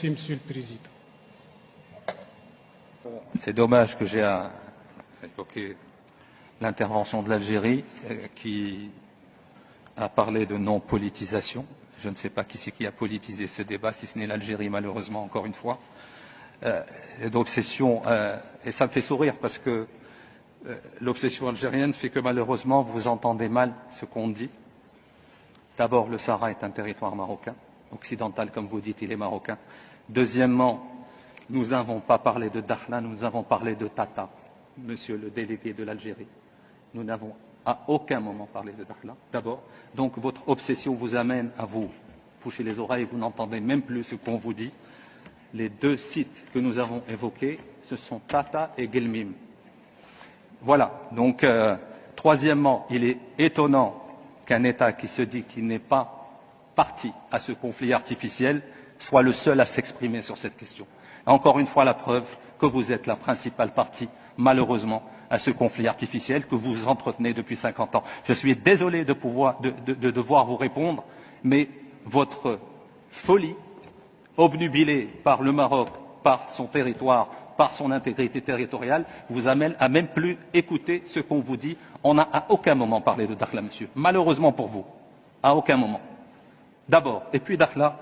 Merci, Monsieur le Président. C'est dommage que j'ai à évoquer l'intervention de l'Algérie qui a parlé de non-politisation. Je ne sais pas qui c'est qui a politisé ce débat, si ce n'est l'Algérie, malheureusement, encore une fois. D'obsession, et ça me fait sourire parce que l'obsession algérienne fait que malheureusement vous entendez mal ce qu'on dit. D'abord, le Sahara est un territoire marocain, occidental comme vous dites, il est marocain. Deuxièmement, nous n'avons pas parlé de Dakhla, nous avons parlé de Tata, monsieur le délégué de l'Algérie. Nous n'avons à aucun moment parlé de Dakhla, d'abord. Donc votre obsession vous amène à vous boucher les oreilles, vous n'entendez même plus ce qu'on vous dit. Les deux sites que nous avons évoqués, ce sont Tata et Guelmim. Voilà. Donc, troisièmement, il est étonnant qu'un État qui se dit qu'il n'est pas parti à ce conflit artificiel soit le seul à s'exprimer sur cette question. Encore une fois, la preuve que vous êtes la principale partie, malheureusement, à ce conflit artificiel que vous entretenez depuis 50 ans. Je suis désolé de devoir vous répondre, mais votre folie, obnubilé par le Maroc, par son territoire, par son intégrité territoriale, vous amène à même plus écouter ce qu'on vous dit. On n'a à aucun moment parlé de Dakhla, monsieur. Malheureusement pour vous. À aucun moment. D'abord. Et puis Dakhla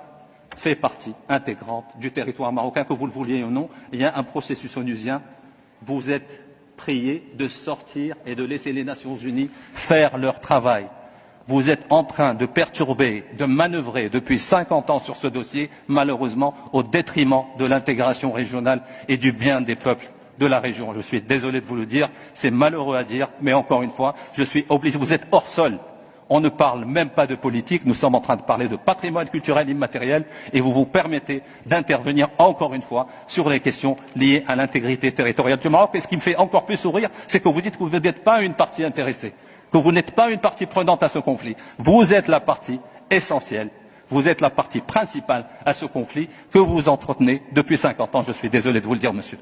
fait partie intégrante du territoire marocain, que vous le vouliez ou non. Il y a un processus onusien. Vous êtes priés de sortir et de laisser les Nations Unies faire leur travail. Vous êtes en train de perturber, de manœuvrer depuis 50 ans sur ce dossier, malheureusement, au détriment de l'intégration régionale et du bien des peuples de la région. Je suis désolé de vous le dire, c'est malheureux à dire, mais encore une fois, je suis obligé. Vous êtes hors sol. On ne parle même pas de politique, nous sommes en train de parler de patrimoine culturel immatériel et vous vous permettez d'intervenir encore une fois sur les questions liées à l'intégrité territoriale du Maroc. Et ce qui me fait encore plus sourire, c'est que vous dites que vous n'êtes pas une partie intéressée, que vous n'êtes pas une partie prenante à ce conflit. Vous êtes la partie essentielle, vous êtes la partie principale à ce conflit que vous entretenez depuis 50 ans. Je suis désolé de vous le dire, monsieur.